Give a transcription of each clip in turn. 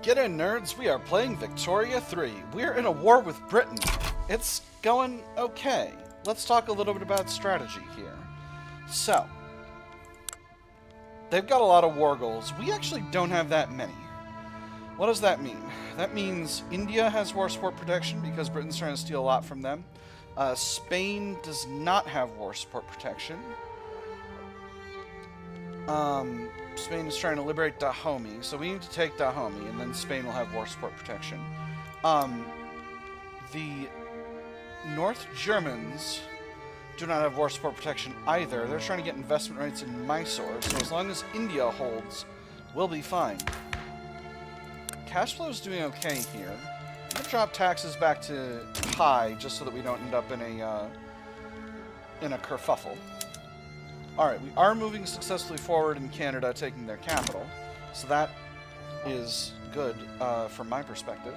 Get in, nerds. We are playing Victoria 3. We're in a war with Britain. It's going okay. Let's talk a little bit about strategy here. So, they've got a lot of war goals. We actually don't have that many. What does that mean? That means India has war support protection because Britain's trying to steal a lot from them. Spain does not have war support protection. Spain is trying to liberate Dahomey, so we need to take Dahomey, and then Spain will have war support protection. The North Germans do not have war support protection either. They're trying to get investment rights in Mysore, so as long as India holds, we'll be fine. Cash flow is doing okay here. I'm going to drop taxes back to high, just so that we don't end up in a kerfuffle. Alright, we are moving successfully forward in Canada, taking their capital. So that is good from my perspective.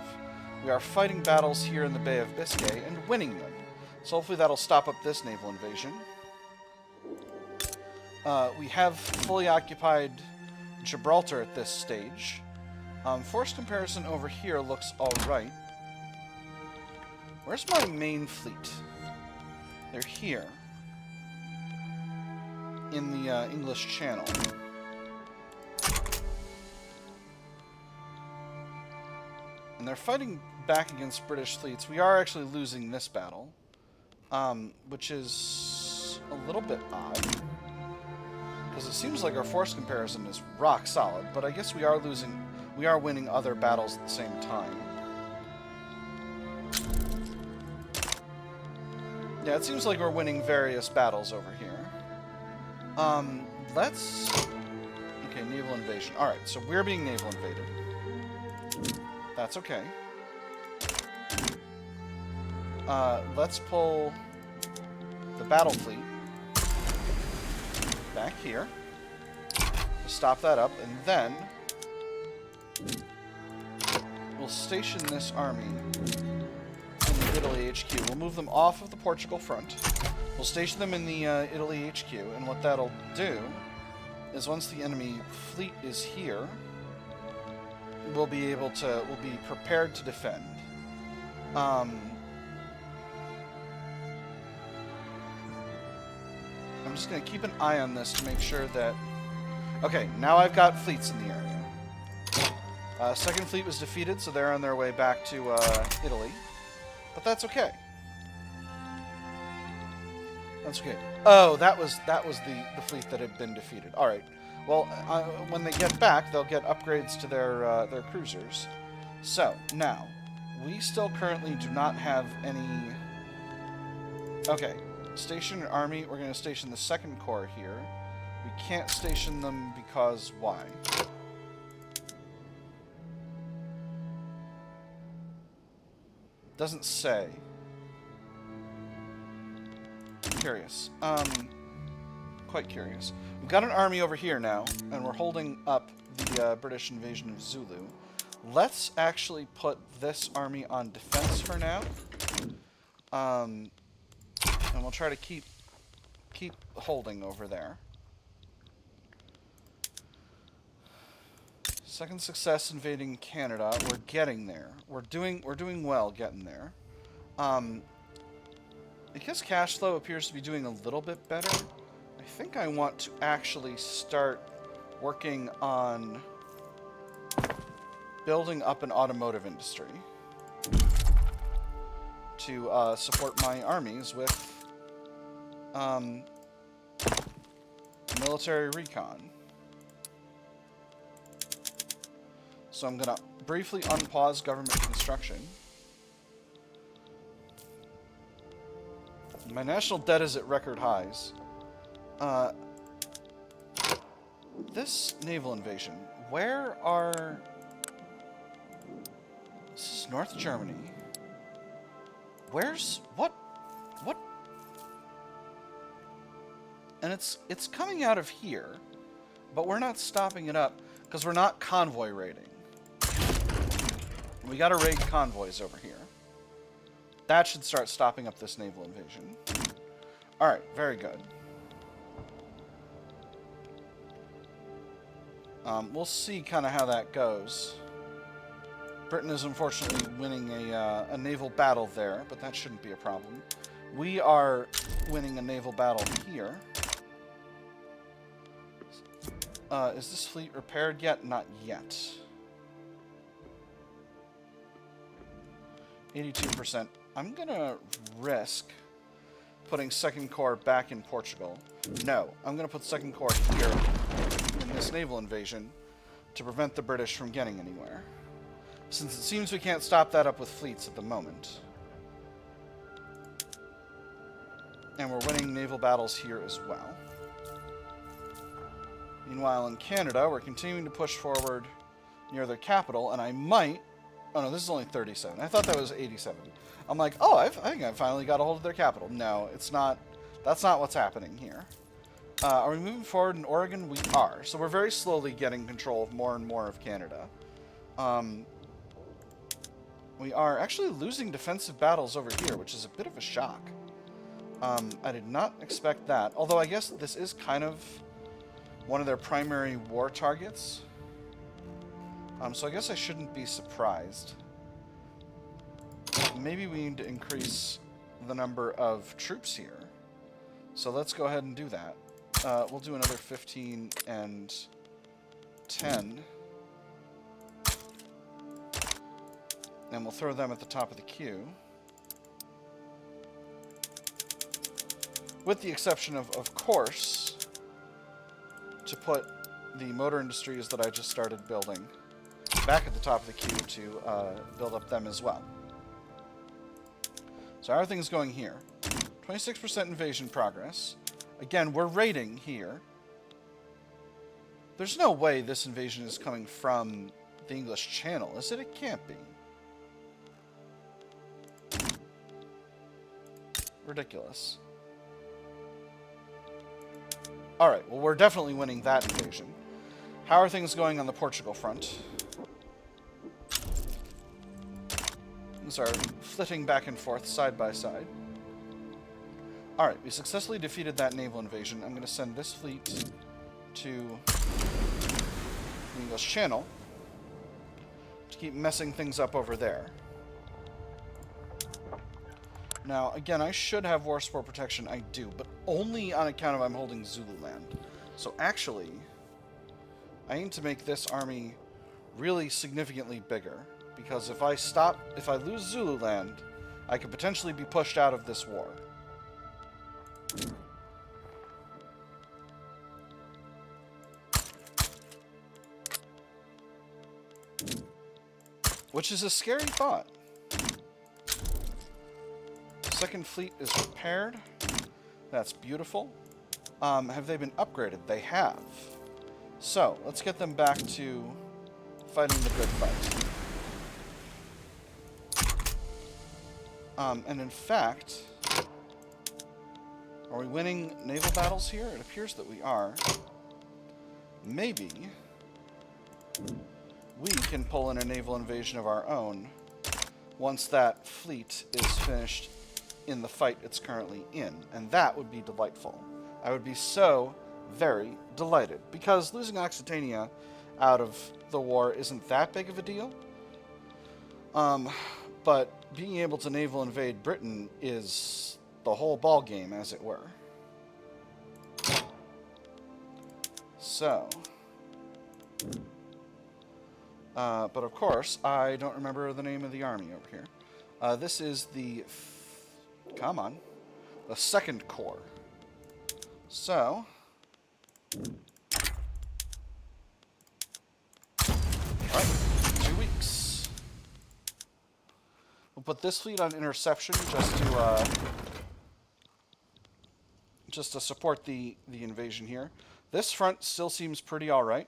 We are fighting battles here in the Bay of Biscay and winning them. So hopefully that'll stop up this naval invasion. We have fully occupied Gibraltar at this stage. Force comparison over here looks alright. Where's my main fleet? They're here. In the English Channel. And they're fighting back against British fleets. We are actually losing this battle, which is a little bit odd, because it seems like our force comparison is rock solid, but I guess we are winning other battles at the same time. Yeah, it seems like we're winning various battles over here. Okay, naval invasion. Alright, so we're being naval invaded. That's okay. Let's pull the battle fleet back here. Stop that up, and then we'll station this army in the Italy HQ. We'll move them off of the Portugal front. We'll station them in the Italy HQ, and what that'll do is once the enemy fleet is here, we'll be prepared to defend. I'm just going to keep an eye on this to make sure that... Okay, now I've got fleets in the area. Second fleet was defeated, so they're on their way back to Italy. But that's okay. That's okay. Oh, that was the fleet that had been defeated. All right. Well, when they get back, they'll get upgrades to their cruisers. So now, we still currently do not have any. Okay, station an army. We're going to station the Second Corps here. We can't station them because why? Doesn't say. Curious. Quite curious. We've got an army over here now, and we're holding up the British invasion of Zulu. Let's actually put this army on defense for now. And we'll try to keep holding over there. Second success invading Canada. We're getting there. We're doing well getting there. I guess cash flow appears to be doing a little bit better. I think I want to actually start working on building up an automotive industry to support my armies with military recon. So I'm going to briefly unpause government construction. My national debt is at record highs. This naval invasion, where are... This is North Germany. Where's... What? And it's coming out of here, but we're not stopping it up, because we're not convoy raiding. We gotta raid convoys over here. That should start stopping up this naval invasion. Alright, very good. We'll see kind of how that goes. Britain is unfortunately winning a naval battle there, but that shouldn't be a problem. We are winning a naval battle here. Is this fleet repaired yet? Not yet. 82%. I'm going to risk putting Second Corps back in Portugal. No, I'm going to put Second Corps here in this naval invasion to prevent the British from getting anywhere. Since it seems we can't stop that up with fleets at the moment. And we're winning naval battles here as well. Meanwhile, in Canada, we're continuing to push forward near their capital, and I might... Oh, no, this is only 37. I thought that was 87. I'm like, oh, I think I finally got a hold of their capital. No, it's not. That's not what's happening here. Are we moving forward in Oregon? We are. So we're very slowly getting control of more and more of Canada. We are actually losing defensive battles over here, which is a bit of a shock. I did not expect that. Although I guess this is kind of one of their primary war targets. So I guess I shouldn't be surprised. Maybe we need to increase the number of troops here. So let's go ahead and do that. We'll do another 15 and 10. And we'll throw them at the top of the queue. With the exception of course, to put the motor industries that I just started building back at the top of the queue to build up them as well. So how are things going here? 26% invasion progress. Again, we're raiding here. There's no way this invasion is coming from the English Channel, is it? It can't be. Ridiculous. Alright, well, we're definitely winning that invasion. How are things going on the Portugal front? Things are flitting back and forth, side by side. Alright, we successfully defeated that naval invasion. I'm going to send this fleet to the English Channel to keep messing things up over there. Now, again, I should have war sport protection. I do, but only on account of I'm holding Zululand. So actually, I need to make this army really significantly bigger. Because if I lose Zululand, I could potentially be pushed out of this war. Which is a scary thought. Second fleet is repaired. That's beautiful. Have they been upgraded? They have. So, let's get them back to fighting the good fight. And in fact, are we winning naval battles here? It appears that we are. Maybe we can pull in a naval invasion of our own once that fleet is finished in the fight it's currently in. And that would be delightful. I would be so very delighted. Because losing Occitania out of the war isn't that big of a deal. But being able to naval invade Britain is the whole ball game, as it were. So, but of course, I don't remember the name of the army over here. This is the, come on, the Second Corps. So, alright, 2 weeks. We'll put this fleet on interception just to support the invasion here. This front still seems pretty alright.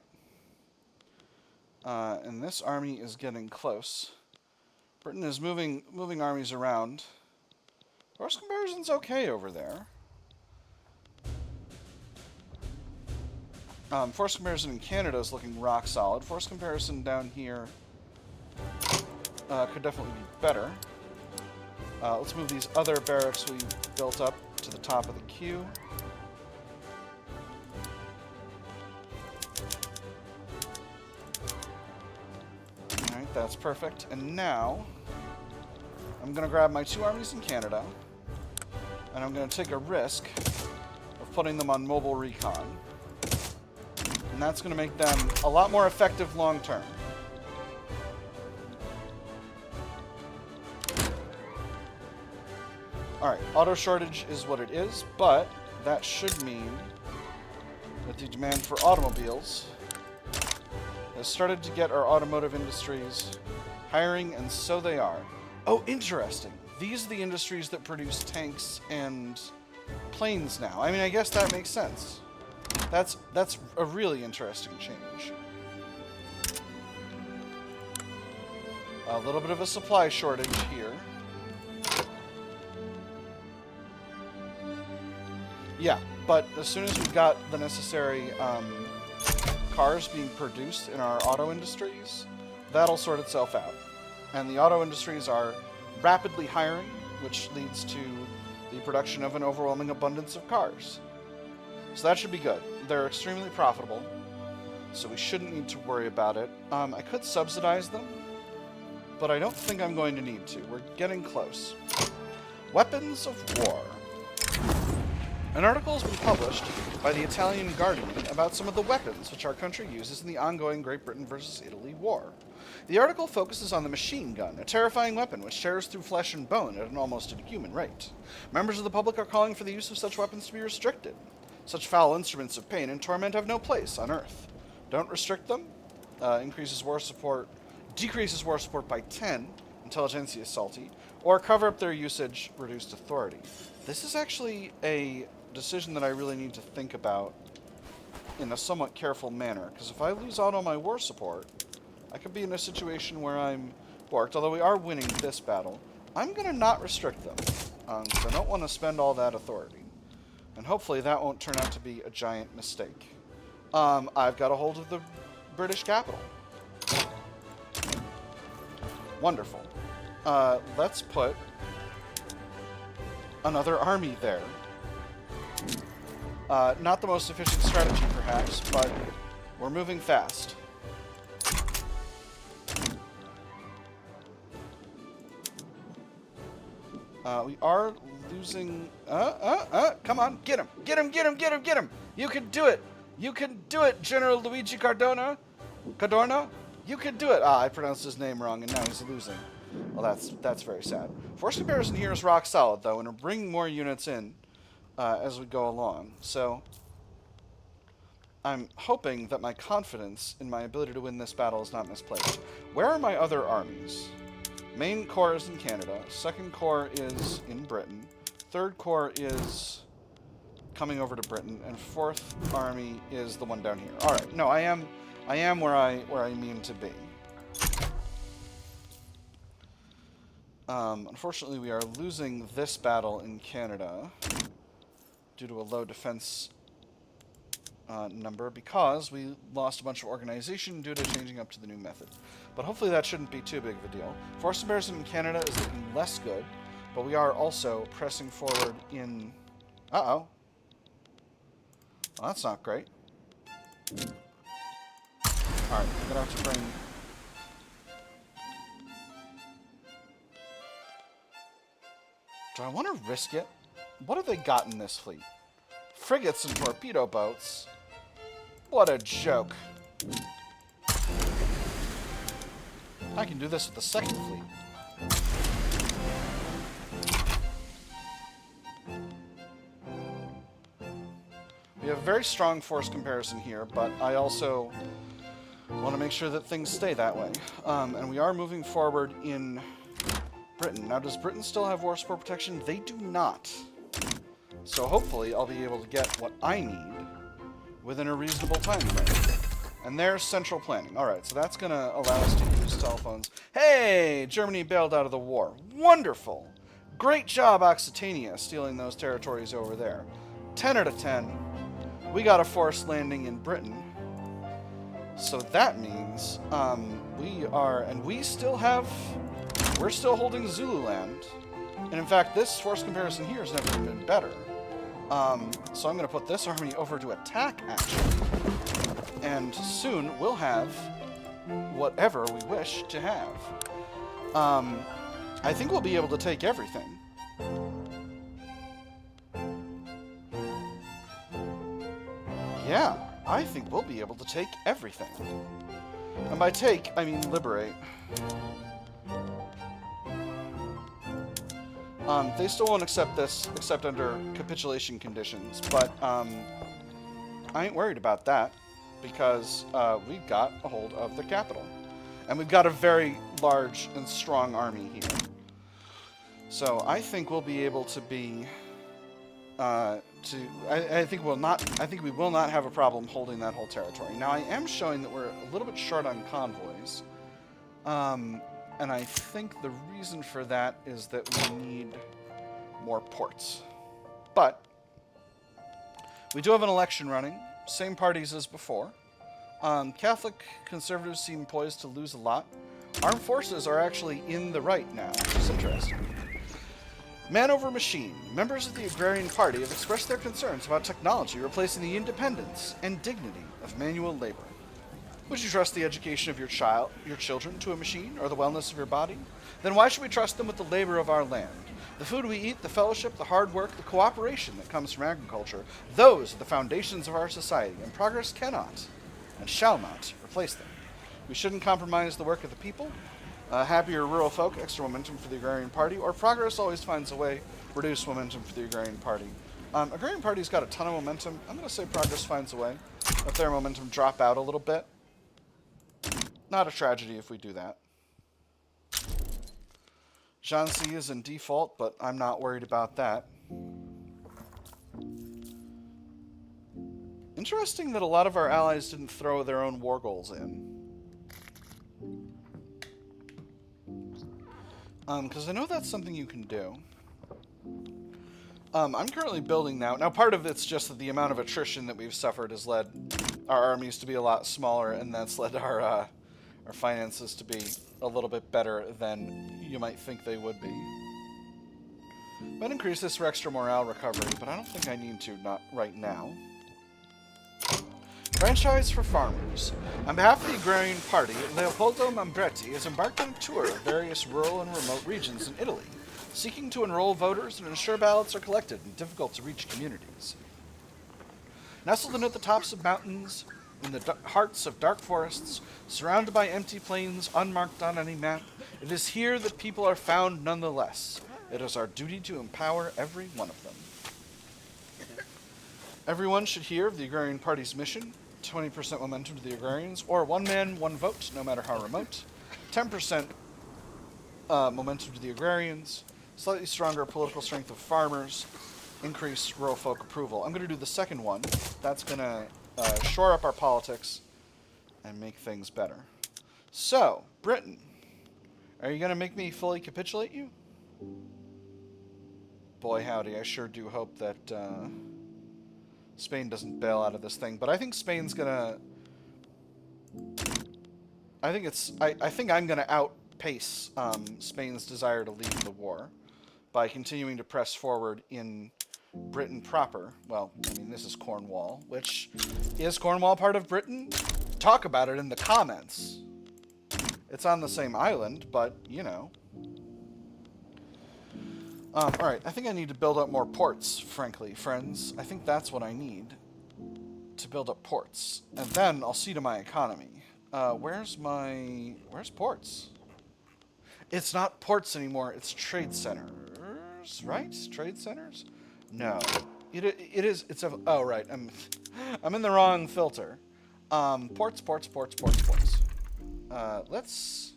And this army is getting close. Britain is moving armies around. Force comparison's okay over there. Force comparison in Canada is looking rock solid. Force comparison down here could definitely be better. Let's move these other barracks we built up to the top of the queue. Alright, that's perfect. And now, I'm going to grab my 2 armies in Canada, and I'm going to take a risk of putting them on mobile recon. And that's going to make them a lot more effective long term. Alright, auto shortage is what it is, but that should mean that the demand for automobiles has started to get our automotive industries hiring, and so they are. Oh, interesting. These are the industries that produce tanks and planes now. I mean, I guess that makes sense. That's a really interesting change. A little bit of a supply shortage here. Yeah, but as soon as we've got the necessary cars being produced in our auto industries, that'll sort itself out. And the auto industries are rapidly hiring, which leads to the production of an overwhelming abundance of cars. So that should be good. They're extremely profitable, so we shouldn't need to worry about it. I could subsidize them, but I don't think I'm going to need to. We're getting close. Weapons of war. An article has been published by the Italian Guardian about some of the weapons which our country uses in the ongoing Great Britain versus Italy war. The article focuses on the machine gun, a terrifying weapon which tears through flesh and bone at an almost inhuman rate. Members of the public are calling for the use of such weapons to be restricted. Such foul instruments of pain and torment have no place on Earth. Don't restrict them. Decreases war support by 10, intelligentsia salty, or cover up their usage, reduced authority. This is actually a decision that I really need to think about in a somewhat careful manner, because if I lose out on my war support, I could be in a situation where I'm borked. Although we are winning this battle, I'm going to not restrict them, because I don't want to spend all that authority. And hopefully that won't turn out to be a giant mistake. I've got a hold of the British capital. Wonderful. Let's put another army there. Not the most efficient strategy, perhaps, but we're moving fast. We are losing... come on, get him! Get him, get him, get him, get him! You can do it! You can do it, General Luigi Cadorna! You can do it! I pronounced his name wrong, and now he's losing. Well, that's very sad. Force comparison here is rock solid, though, and we're bringing more units in as we go along. So I'm hoping that my confidence in my ability to win this battle is not misplaced. Where are my other armies? Main Corps is in Canada. Second Corps is in Britain. Third Corps is coming over to Britain, and Fourth Army is the one down here. All right. No, I am where I mean to be. Unfortunately, we are losing this battle in Canada due to a low defense number because we lost a bunch of organization due to changing up to the new method. But hopefully that shouldn't be too big of a deal. Force comparison in Canada is looking less good, but we are also pressing forward in... Uh-oh. Well, that's not great. Alright, I'm going to have to bring... Do I want to risk it? What have they got in this fleet? Frigates and torpedo boats? What a joke. I can do this with the second fleet. We have a very strong force comparison here, but I also want to make sure that things stay that way. And we are moving forward in Britain. Now, does Britain still have war support protection? They do not. So hopefully I'll be able to get what I need within a reasonable time frame. And there's central planning. Alright, so that's going to allow us to use telephones. Hey! Germany bailed out of the war. Wonderful! Great job, Occitania, stealing those territories over there. 10 out of 10. We got a forced landing in Britain. So that means we're still holding Zululand. And in fact, this force comparison here has never been better. So I'm going to put this army over to attack, actually. And soon we'll have whatever we wish to have. I think we'll be able to take everything. Yeah, I think we'll be able to take everything. And by take, I mean liberate. They still won't accept this, except under capitulation conditions, but I ain't worried about that, because we've got a hold of the capital. And we've got a very large and strong army here. So I think we'll be able to be, I think we will not have a problem holding that whole territory. Now I am showing that we're a little bit short on convoys. And I think the reason for that is that we need more ports. But we do have an election running. Same parties as before. Catholic conservatives seem poised to lose a lot. Armed forces are actually in the right now, which is interesting. Man over machine. Members of the Agrarian Party have expressed their concerns about technology replacing the independence and dignity of manual labor. Would you trust the education of your children to a machine, or the wellness of your body? Then why should we trust them with the labor of our land? The food we eat, the fellowship, the hard work, the cooperation that comes from agriculture, those are the foundations of our society, and progress cannot and shall not replace them. We shouldn't compromise the work of the people. Happier rural folk, extra momentum for the Agrarian Party, or progress always finds a way, reduce momentum for the Agrarian Party. Agrarian Party's got a ton of momentum. I'm going to say progress finds a way. Let their momentum drop out a little bit. Not a tragedy if we do that. Jansi is in default, but I'm not worried about that. Interesting that a lot of our allies didn't throw their own war goals in. Because I know that's something you can do. I'm currently building now. Now, part of it's just that the amount of attrition that we've suffered has led our armies to be a lot smaller, and that's led our finances to be a little bit better than you might think they would be. Might increase this for extra morale recovery, but I don't think I need to, not right now. Franchise for farmers. On behalf of the Agrarian Party, Leopoldo Mambretti has embarked on a tour of various rural and remote regions in Italy, seeking to enroll voters and ensure ballots are collected in difficult-to-reach communities. Nestled in at the tops of mountains, in the hearts of dark forests, surrounded by empty plains unmarked on any map, it is here that people are found nonetheless. It is our duty to empower every one of them. Everyone should hear of the Agrarian Party's mission, 20% momentum to the agrarians, or one man, one vote, no matter how remote. 10% momentum to the agrarians, slightly stronger political strength of farmers, increased rural folk approval. I'm going to do the second one. That's going to shore up our politics and make things better. So, Britain, are you going to make me fully capitulate you? Boy howdy, I sure do hope that Spain doesn't bail out of this thing, but I think Spain's gonna... I think I'm gonna outpace Spain's desire to leave the war by continuing to press forward in Britain proper. Well, I mean, this is Cornwall, which... Is Cornwall part of Britain? Talk about it in the comments. It's on the same island, but, you know. Alright, I think I need to build up more ports, frankly, friends. I think that's what I need to build up ports. And then I'll see to my economy. Where's ports? It's not ports anymore, it's trade centers, right? Trade centers? No. It is, it's a, oh, right, I'm in the wrong filter. Ports. Let's...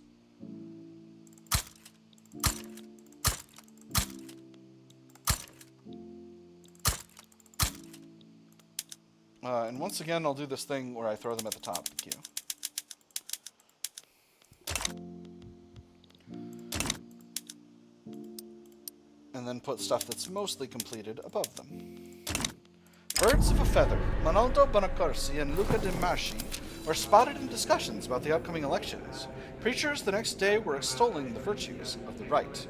and once again, I'll do this thing where I throw them at the top of the queue. And then put stuff that's mostly completed above them. Birds of a feather, Manoldo Bonacorsi and Luca de Masci were spotted in discussions about the upcoming elections. Preachers the next day were extolling the virtues of the right.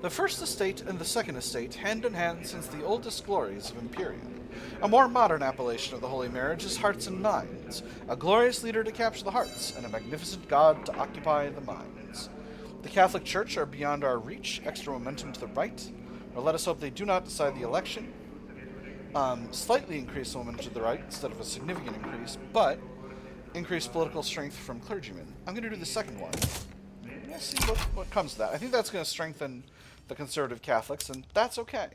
The First Estate and the Second Estate, hand in hand since the oldest glories of Imperium. A more modern appellation of the Holy Marriage is hearts and minds, a glorious leader to capture the hearts, and a magnificent God to occupy the minds. The Catholic Church are beyond our reach, extra momentum to the right, or let us hope they do not decide the election. Slightly increase momentum to the right instead of a significant increase, but increase political strength from clergymen. I'm going to do the second one. We'll see what comes to that. I think that's going to strengthen the conservative Catholics, and that's okay.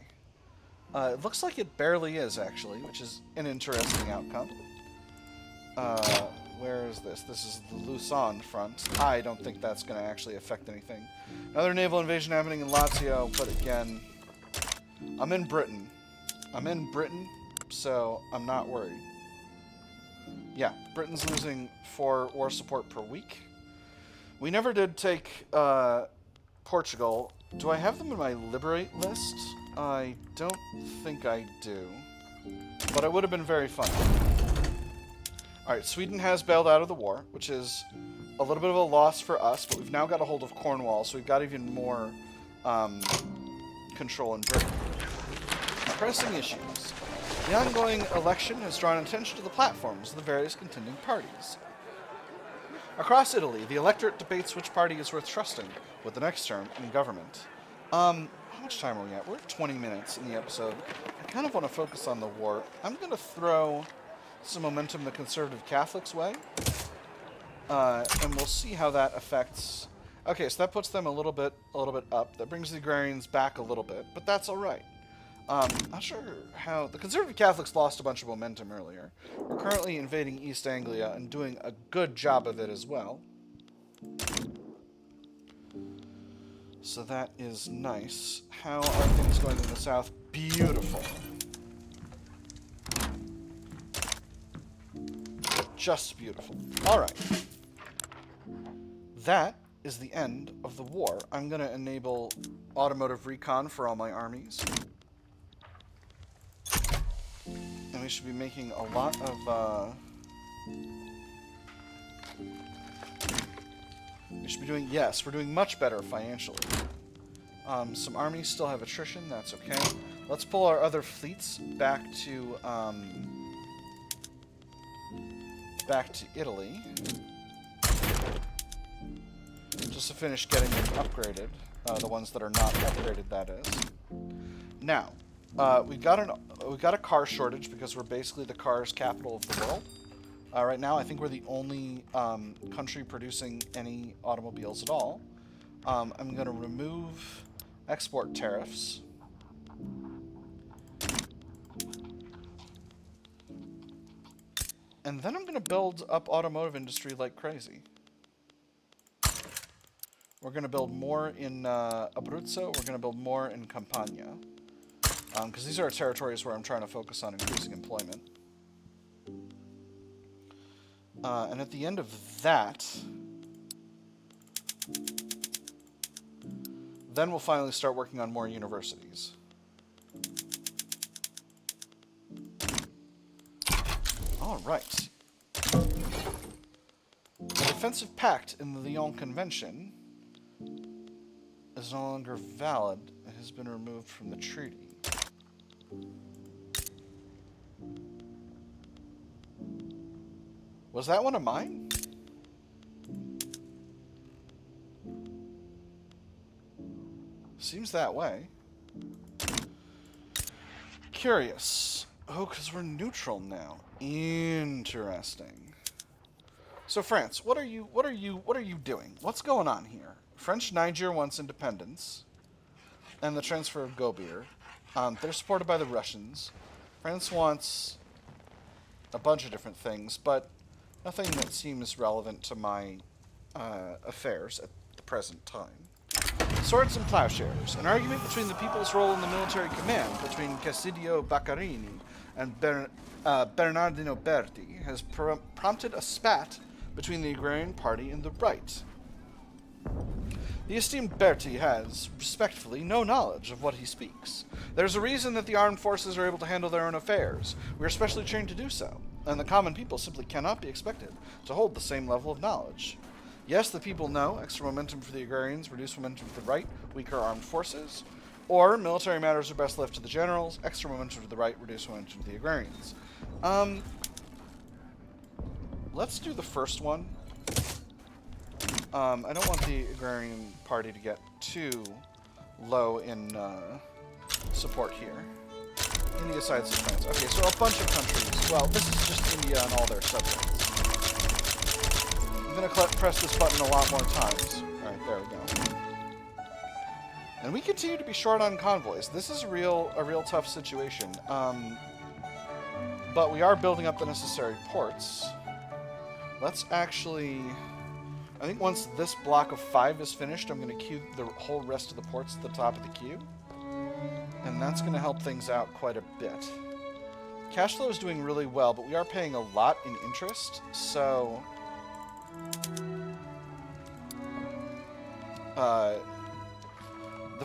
It looks like it barely is, actually, which is an interesting outcome. Where is this? This is the Luzon front. I don't think that's going to actually affect anything. Another naval invasion happening in Lazio, but again, I'm in Britain. So I'm not worried. Yeah, Britain's losing 4 war support per week. We never did take Portugal. Do I have them in my Liberate list? I don't think I do. But it would have been very fun. Alright, Sweden has bailed out of the war, which is a little bit of a loss for us, but we've now got a hold of Cornwall, so we've got even more control in Britain. Pressing issues. The ongoing election has drawn attention to the platforms of the various contending parties. Across Italy, the electorate debates which party is worth trusting with the next term in government. How much time are we at? We're at 20 minutes in the episode. I kind of want to focus on the war. I'm going to throw some momentum the conservative Catholics' way. And we'll see how that affects... Okay, so that puts them a little bit up. That brings the agrarians back a little bit, but that's all right. Not sure how... The conservative Catholics lost a bunch of momentum earlier. We're currently invading East Anglia and doing a good job of it as well. So that is nice. How are things going in the south? Beautiful. Just beautiful. Alright. That is the end of the war. I'm going to enable automotive recon for all my armies. And we should be making a lot of, we should be doing, yes, we're doing much better financially. Some armies still have attrition, that's okay. Let's pull our other fleets back to Italy. Just to finish getting them upgraded. The ones that are not upgraded, that is. Now, we've got a car shortage because we're basically the cars capital of the world. Right now, I think we're the only country producing any automobiles at all. I'm going to remove export tariffs. And then I'm going to build up automotive industry like crazy. We're going to build more in Abruzzo. We're going to build more in Campania. Because these are territories where I'm trying to focus on increasing employment. And at the end of that, then we'll finally start working on more universities. All right. The defensive pact in the Lyon Convention is no longer valid. It has been removed from the treaty. Was that one of mine? Seems that way. Curious. Oh, because we're neutral now. Interesting. So France, what are you doing? What's going on here? French Niger wants independence and the transfer of Gobir. They're supported by the Russians. France wants a bunch of different things, but nothing that seems relevant to my affairs at the present time. Swords and Plowshares. An argument between the people's role in the military command between Cassidio Baccarini and Bernardino Berti has prompted a spat between the agrarian party and the right. The esteemed Berti has, respectfully, no knowledge of what he speaks. There's a reason that the armed forces are able to handle their own affairs. We are specially trained to do so, and the common people simply cannot be expected to hold the same level of knowledge. Yes, the people know extra momentum for the agrarians, reduced momentum for the right, weaker armed forces. Or military matters are best left to the generals, extra momentum to the right, reduce momentum to the agrarians. Let's do the first one. I don't want the agrarian party to get too low in support here. India sides of France. Okay, so a bunch of countries. Well, this is just India and all their subjects. I'm going to press this button a lot more times. Alright, there we go. And we continue to be short on convoys. This is a real tough situation. But we are building up the necessary ports. Let's actually... I think once this block of 5 is finished, I'm going to queue the whole rest of the ports at the top of the queue. And that's going to help things out quite a bit. Cash flow is doing really well, but we are paying a lot in interest, so... the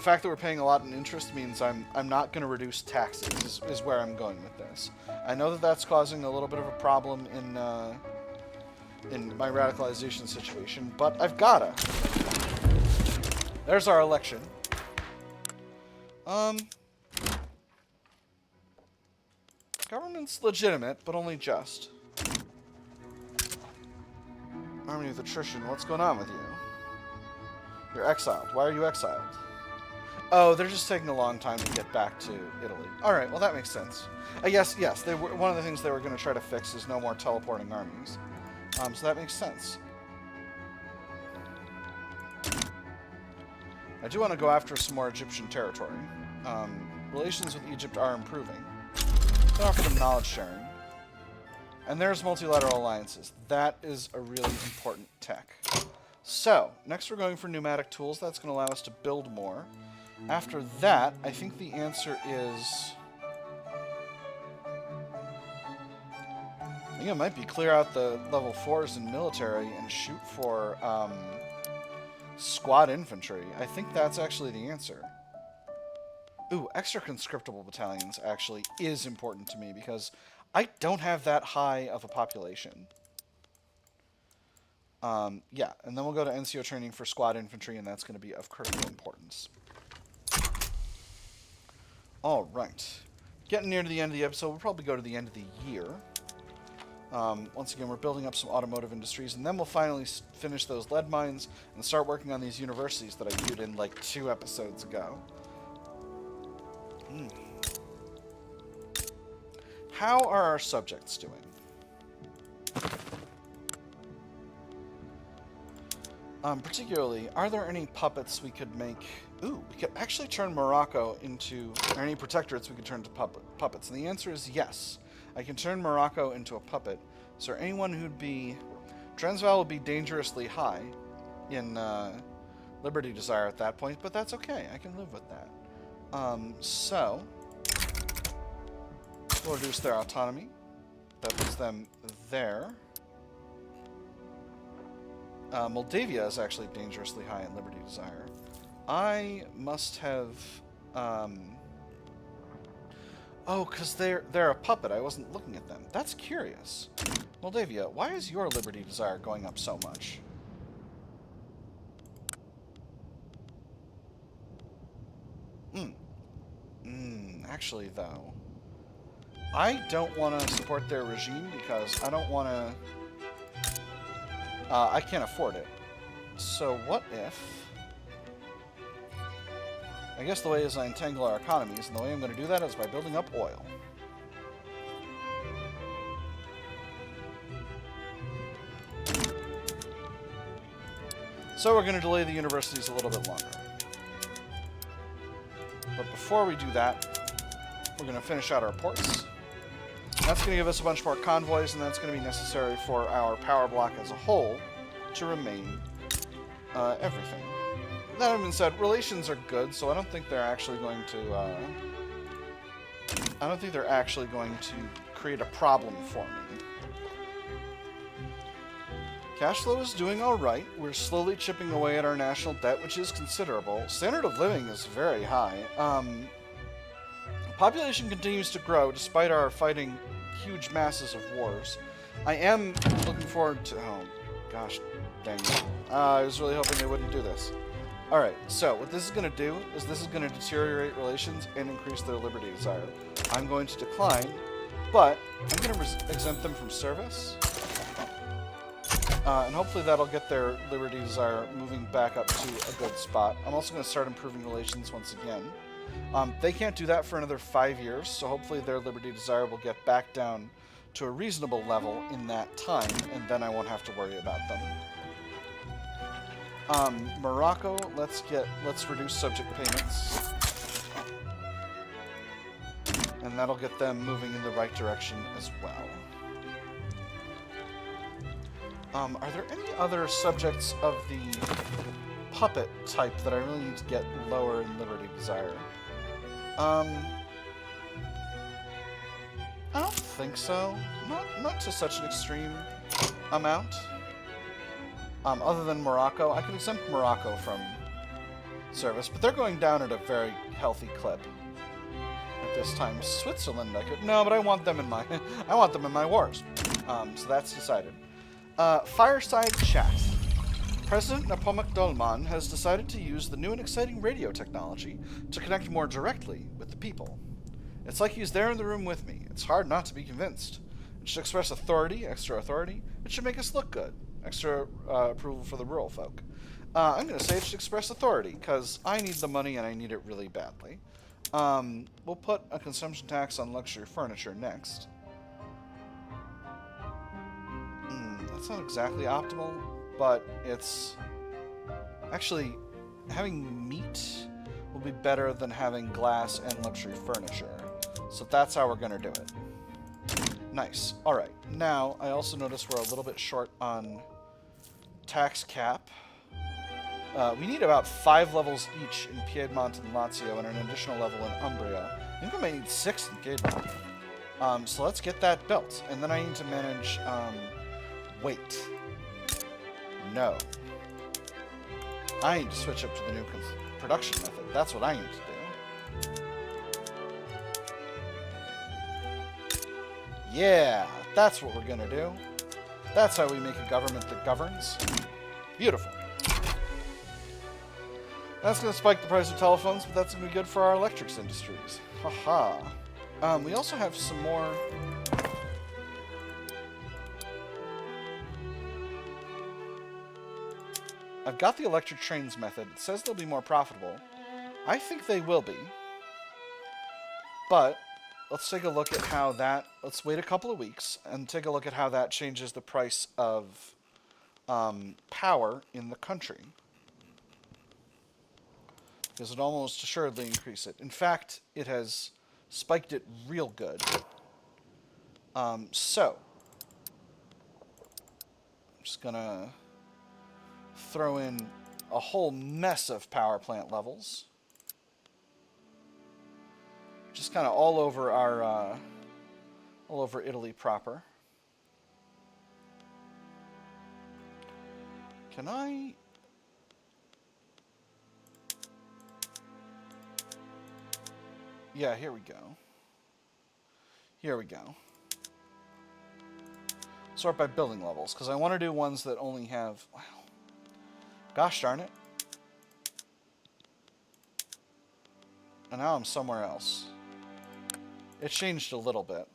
fact that we're paying a lot in interest means I'm not going to reduce taxes, is where I'm going with this. I know that that's causing a little bit of a problem in my radicalization situation, but I've gotta. There's our election. Government's legitimate, but only just. Army with attrition, what's going on with you? You're exiled. Why are you exiled? Oh, they're just taking a long time to get back to Italy. Alright, well that makes sense. I guess, yes, they were, one of the things they were going to try to fix is no more teleporting armies. So that makes sense. I do want to go after some more Egyptian territory. Relations with Egypt are improving. Can offer them knowledge sharing. And there's multilateral alliances. That is a really important tech. So, next we're going for pneumatic tools. That's going to allow us to build more. After that, I think the answer is... I think it might be clear out the level 4s in military and shoot for squad infantry. I think that's actually the answer. Ooh, extra conscriptable battalions actually is important to me because I don't have that high of a population. Yeah, and then we'll go to NCO training for squad infantry, and that's going to be of critical importance. Alright. Getting near to the end of the episode, we'll probably go to the end of the year. Once again, we're building up some automotive industries, and then we'll finally finish those lead mines and start working on these universities that I viewed in like 2 episodes ago. How are our subjects doing? Particularly, are there any puppets we could make? Ooh, we could actually turn Morocco into, or any protectorates we could turn to puppets. And the answer is yes. I can turn Morocco into a puppet. So anyone who'd be... Transvaal would be dangerously high in Liberty Desire at that point, but that's okay. I can live with that. So... we'll reduce their autonomy. That puts them there. Moldavia is actually dangerously high in Liberty Desire. I must have... Oh, because they're a puppet. I wasn't looking at them. That's curious. Moldavia, why is your Liberty Desire going up so much? Actually, though, I don't want to support their regime because I don't want to... I can't afford it. So what if... I guess the way is I entangle our economies, and the way I'm going to do that is by building up oil. So we're going to delay the universities a little bit longer. But before we do that, we're going to finish out our ports. That's going to give us a bunch more convoys, and that's going to be necessary for our power block as a whole to remain everything. That having been said, relations are good, so I don't think they're actually going to... I don't think they're actually going to create a problem for me. Cash flow is doing alright. We're slowly chipping away at our national debt, which is considerable. Standard of living is very high. Population continues to grow despite our fighting huge masses of wars. I am looking forward to... Oh, gosh dang it. I was really hoping they wouldn't do this. Alright, so what this is going to do is this is going to deteriorate relations and increase their liberty desire. I'm going to decline, but I'm going to exempt them from service. And hopefully that'll get their liberty desire moving back up to a good spot. I'm also going to start improving relations once again. They can't do that for another 5 years, so hopefully their liberty desire will get back down to a reasonable level in that time, and then I won't have to worry about them. Morocco, let's reduce subject payments. And that'll get them moving in the right direction as well. Are there any other subjects of the puppet type that I really need to get lower in liberty desire? I don't think so. Not to such an extreme amount. Other than Morocco. I can exempt Morocco from service, but they're going down at a very healthy clip at this time. Switzerland, I could... No, but I want them in my... I want them in my wars. So that's decided. Fireside chat. President Nepomuk Dolman has decided to use the new and exciting radio technology to connect more directly with the people. It's like he's there in the room with me. It's hard not to be convinced. It should express authority, extra authority. It should make us look good. Extra approval for the rural folk. I'm going to say it should express authority, because I need the money and I need it really badly. We'll put a consumption tax on luxury furniture next. That's not exactly optimal, but it's... Actually, having meat will be better than having glass and luxury furniture. So that's how we're going to do it. Nice. Alright, now I also notice we're a little bit short on tax cap. We need about 5 levels each in Piedmont and Lazio and an additional level in Umbria. I think we might need 6 in Piedmont. So let's get that built. And then I need to manage... wait. No. I need to switch up to the new production method. That's what I need to do. Yeah, that's what we're gonna do. That's how we make a government that governs. Beautiful. That's gonna spike the price of telephones, but that's gonna be good for our electrics industries. Haha. We also have some more... I've got the electric trains method. It says they'll be more profitable. I think they will be. But... let's take a look at how that... Let's wait a couple of weeks and take a look at how that changes the price of power in the country. Because it almost assuredly increase it. In fact, it has spiked it real good. So, I'm just going to throw in a whole mess of power plant levels. Just kind of all over our, all over Italy proper. Can I... Yeah, here we go. Here we go. Sort by building levels, because I want to do ones that only have... Wow. Gosh darn it. And now I'm somewhere else. It changed a little bit.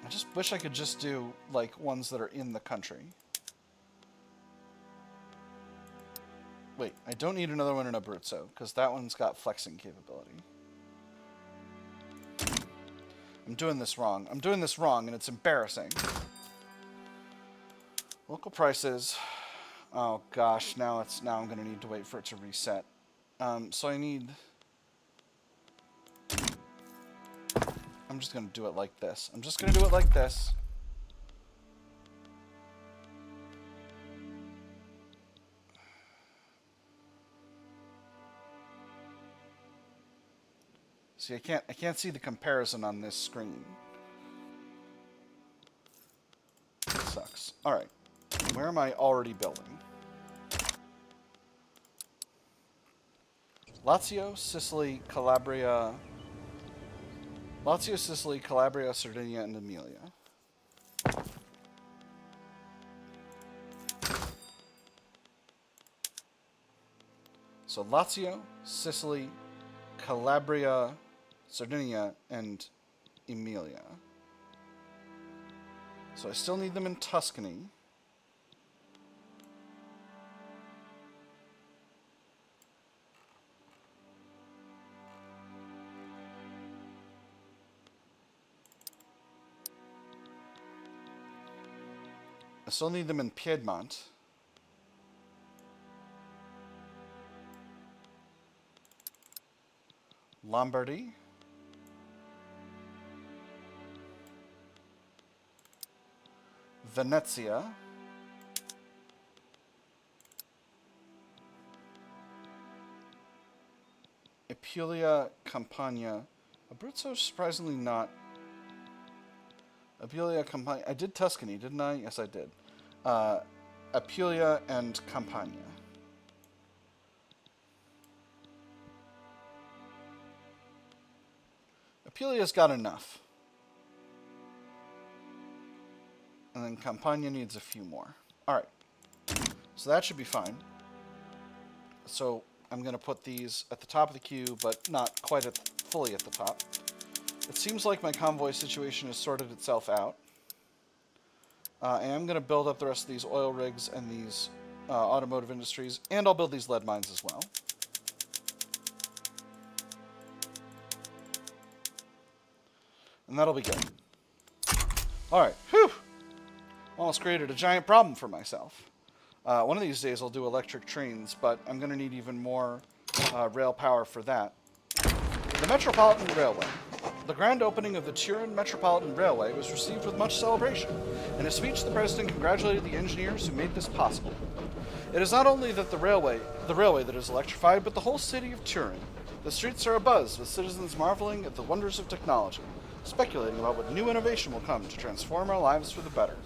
I just wish I could just do, like, ones that are in the country. Wait, I don't need another one in Abruzzo, because that one's got flexing capability. I'm doing this wrong. I'm doing this wrong, and it's embarrassing. Local prices. Oh, gosh, now I'm going to need to wait for it to reset. So I need... I'm just going to do it like this. I'm just going to do it like this. See, I can't see the comparison on this screen. It sucks. All right. Where am I already building? Lazio, Sicily, Calabria, Sardinia, and Emilia. So Lazio, Sicily, Calabria, Sardinia, and Emilia. So I still need them in Tuscany. I still need them in Piedmont. Lombardy. Venezia. Apulia, Campania. Abruzzo, surprisingly not. Apulia, Campania. I did Tuscany, didn't I? Yes, I did. Apulia and Campania. Apulia's got enough. And then Campania needs a few more. Alright. So that should be fine. So I'm going to put these at the top of the queue, but not quite fully at the top. It seems like my convoy situation has sorted itself out. I am going to build up the rest of these oil rigs and these automotive industries, and I'll build these lead mines as well. And that'll be good. Alright, whew! Almost created a giant problem for myself. One of these days I'll do electric trains, but I'm going to need even more rail power for that. The Metropolitan Railway. The grand opening of the Turin Metropolitan Railway was received with much celebration. In a speech, the president congratulated the engineers who made this possible. It is not only that the railway that is electrified, but the whole city of Turin. The streets are abuzz with citizens marveling at the wonders of technology, speculating about what new innovation will come to transform our lives for the better.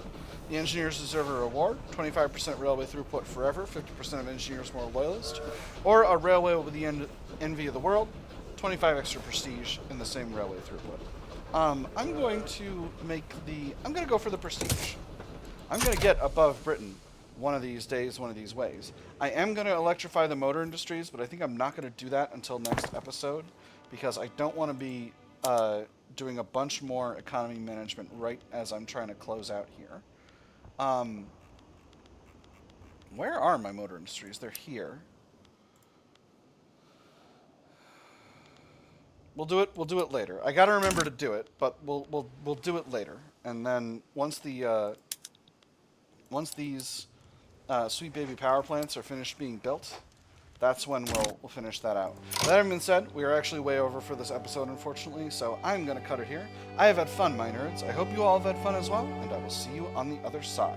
The engineers deserve a reward, 25% railway throughput forever, 50% of engineers more loyalist, or a railway with the envy of the world, 25 extra prestige in the same railway throughput. I'm going to go for the prestige. I'm going to get above Britain one of these days, one of these ways. I am going to electrify the motor industries, but I think I'm not going to do that until next episode, because I don't want to be doing a bunch more economy management right as I'm trying to close out here. Where are my motor industries? They're here. We'll do it later. I gotta remember to do it, but we'll do it later. And then once these sweet baby power plants are finished being built, that's when we'll finish that out. That having been said, we are actually way over for this episode, unfortunately, so I'm gonna cut it here. I have had fun, my nerds. I hope you all have had fun as well, and I will see you on the other side.